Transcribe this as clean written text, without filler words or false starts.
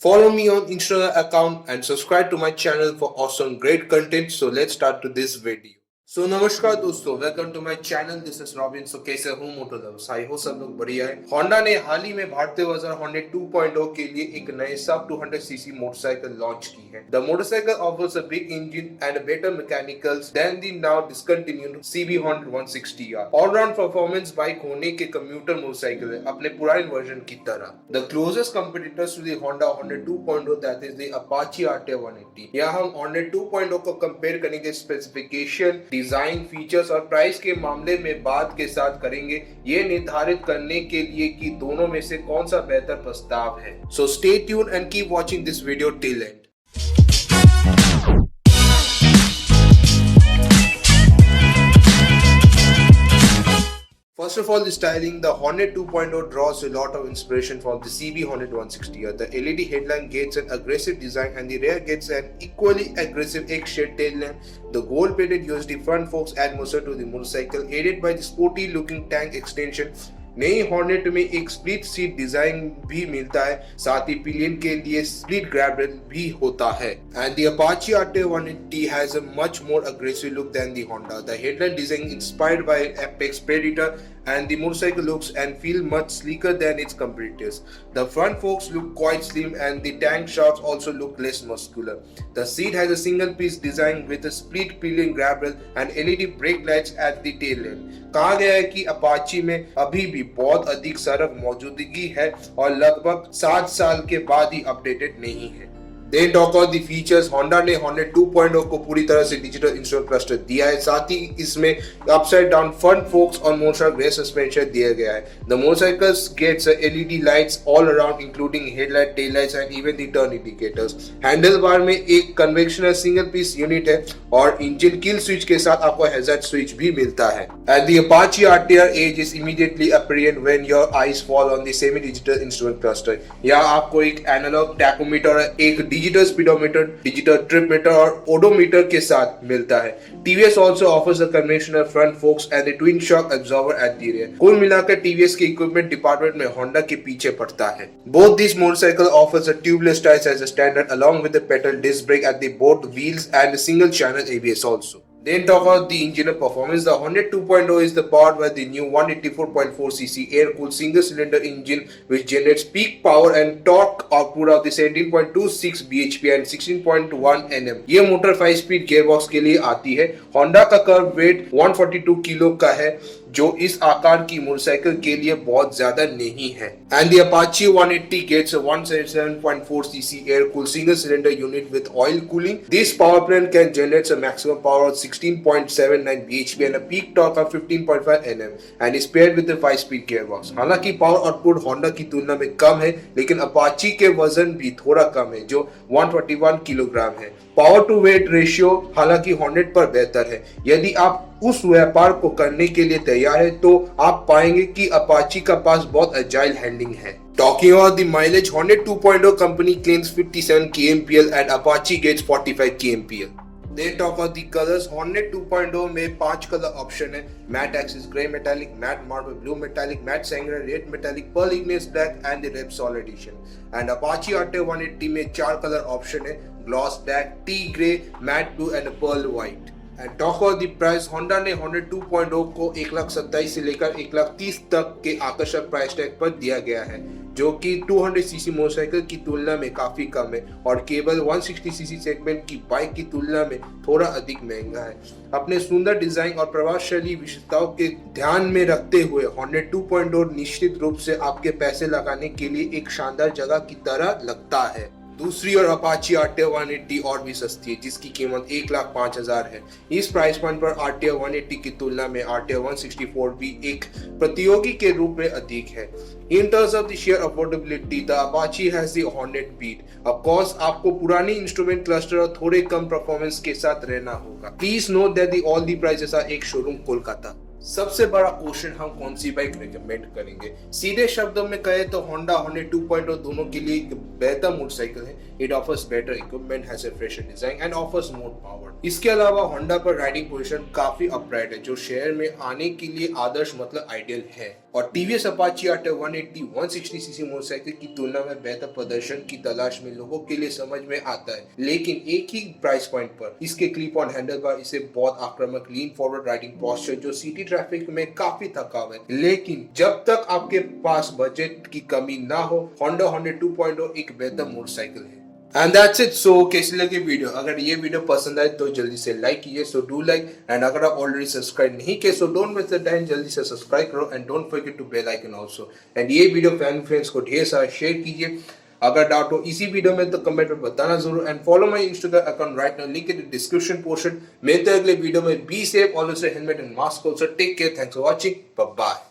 Follow me on Instagram account and subscribe to my channel for awesome great content. So let's start to this video. So नमस्कार दोस्तों, welcome to my channel. This is Robin. So कैसे हूँ मोटो lovers? आई हो सब लोग बढ़िया है। Honda ने हाल ही में भारतीय बाजार हॉर्नेट 2.0 के लिए एक नए सब 200 सीसी मोटरसाइकिल लॉन्च की है। The motorcycle offers a big engine and better mechanicals than the now discontinued CB Hornet 160R। All round performance bike होने के कम्यूटर मोटरसाइकिल है अपने पुराने वर्जन की तरह। The closest competitors to the Honda Hornet 2.0 that is the Apache RTR 180। यहाँ हम Hornet 2.0 को कंपेयर करेंगे स्पेसिफिकेशन, डिजाइन, फीचर्स और प्राइस के मामले में बात के साथ करेंगे, ये निर्धारित करने के लिए कि दोनों में से कौन सा बेहतर प्रस्ताव है। So stay tune and keep watching this video till and. First of all, the styling. The Hornet 2.0 draws a lot of inspiration from the CB Hornet 160R. The LED headlamp gets an aggressive design and the rear gets an equally aggressive X-shaped tail lamp. The gold-plated USD front forks add moisture to the motorcycle, aided by the sporty-looking tank extension. नई hornet में एक split seat design भी मिलता है, साथ ही pillion के लिए split grab rail भी होता है। And the Apache RTR 180 has a much more aggressive look than the Honda. The headlight design inspired by Apex Predator and the motorcycle looks and feel much sleeker than its competitors. The front forks look quite slim and the tank shafts also look less muscular. The seat has a single piece design with a split pillion grab rail and LED brake lights at the tail end. कहा गया है कि Apache में अभी भी बहुत अधिक सड़क मौजूदगी है और लगभग 7 साल के बाद ही अपडेटेड नहीं है। Then talk about the features. Honda ने हॉर्नेट 2.0 को पूरी तरह से डिजिटल इंस्ट्रूमेंट क्लस्टर दिया है, साथ ही इसमें अपसाइड डाउन फ्रंट फोक्स और मोटरसाइकिल रेयर सस्पेंशन दिया गया है। The motorcycle gets LED lights all around including headlight, tail lights and even the turn indicators. Handle bar में एक कन्वेंशनल सिंगल पीस यूनिट है और इंजन किल स्विच के साथ आपको हैजार्ड स्विच भी मिलता है। And the Apache RTR edge is immediately apparent when your eyes fall on the semi digital instrument cluster. यहाँ आपको एक एनालॉग टैकोमीटर, एक digital speedometer, digital trip meter और ओडोमीटर के साथ मिलता है। TVS also offers a conventional front forks and a twin shock absorber at the rear. कुल मिलाकर TVS के इक्विपमेंट डिपार्टमेंट में होंडा के पीछे पड़ता है। Both these motorcycle offers a tubeless tires as a standard along with the pedal disc brake at the both wheels and a single channel ABS also. Then talk about the engine performance. The Hornet 2.0 is powered by the new 184.4cc air-cooled single-cylinder engine which generates peak power and torque output of the 17.26 bhp and 16.1 Nm. ये motor five-speed gearbox के लिए आती है। Honda का curve wait 142 kilo का है, जो इस आकार की मोटरसाइकिल के लिए बहुत ज्यादा नहीं है। And the Apache 180 gets a 177.4cc air-cooled single-cylinder unit with oil cooling. This power plant can generate a maximum power of 16.79 bhp and a peak torque of 15.5 Nm and is paired with a 5-speed gearbox. हालांकि power output Honda की तुलना में कम है, लेकिन Apache के वजन भी थोड़ा कम है जो 141 किलोग्राम है। पावर टू वेट रेशियो हालांकि हॉर्नेट पर बेहतर है। यदि आप उस व्यापार को करने के लिए तैयार है तो आप पाएंगे कि अपाची का पास बहुत एजाइल हैंडलिंग है। Talking about the mileage, Hornet 2.0 company claims 57 kmpl and Apache gets 45 kmpl. They talk about the colors. Hornet 2.0 में 5 कलर ऑप्शन है। Matte axis grey metallic, matte marble blue metallic, matte sangria red metallic, pearl igneous black and the Repsol edition. And Apache RTR 180 में 4 colour option है, gloss black, T grey, matte blue and pearl white. And talk of the price, Honda ने Hornet 2.0 को 1,27,000 से लेकर 1,30,000 तक के आकर्षक price tag पर दिया गया है, जो कि 200 सीसी मोटरसाइकिल की तुलना में काफी कम है और केवल 160 सीसी सेगमेंट की बाइक की तुलना में थोड़ा अधिक महंगा है। अपने सुंदर डिजाइन और प्रभावशाली विशेषताओं के ध्यान में रखते हुए हॉर्नेट 2.0 निश्चित रूप से आपके पैसे लगाने के लिए एक शानदार जगह की तरह लगता है। दूसरी ओर अपाची RTR 180 और भी सस्ती है, जिसकी कीमत 1,05,000 है। इस प्राइस पॉइंट पर RTR 180 की तुलना में RTR 164 भी एक प्रतियोगी के रूप में अधिक है। In terms of the sheer affordability, the Apache has the Hornet beat. Of course, आपको पुरानी इंस्ट्रूमेंट क्लस्टर और थोड़े कम परफॉर्मेंस के साथ रहना होगा। Please note that all the prices are Ex-Showroom Kolkata. सबसे बड़ा क्वेश्चन, हम कौन सी बाइक रिकमेंड करेंगे? सीधे शब्दों में कहे तो होंडा हॉर्नेट 2.0 दोनों के लिए एक बेहतर मोटरसाइकिल है। It offers better equipment, has a fresher design and offers more power. इसके अलावा होंडा पर राइडिंग पोजीशन काफी अपराइट है, जो शहर में आने के लिए आदर्श मतलब आइडियल है। और टीवीएस अपाचे आर्टर 180-160 सीसी मोटरसाइकिल की तुलना में बेहतर प्रदर्शन की तलाश में लोगों के लिए समझ में आता है, लेकिन एक ही प्राइस पॉइंट पर। इसके क्लिप ऑन हैंडल बार, इसे बहुत आक्रामक लीन फॉरवर्ड राइडिंग पोस्चर जो सिटी ट्रैफिक में काफी थकाव है, लेकिन जब तक आपके पास बजट की कमी ना हो, होंडा हॉर्नेट 2.0 एक बेहतर मोटरसाइकिल है। And that's it. सो कैसी लगी वीडियो? अगर ये वीडियो पसंद आए तो जल्दी से लाइक कीजिए, सो डू लाइक। एंड अगर आप ऑलरेडी सब्सक्राइब नहीं किए, so don't miss the time, जल्दी से सब्सक्राइब करो and don't forget to bell icon also. And ये वीडियो फैन फ्रेंड्स को ढेर सारा शेयर कीजिए। अगर डाउट हो इसी वीडियो में तो कमेंट में बताना जरूर। And follow my Instagram account right now, link in the description portion. मिलते हैं अगले वीडियो में। Be safe, always helmet and mask also. Take care, thanks for watching, bye bye.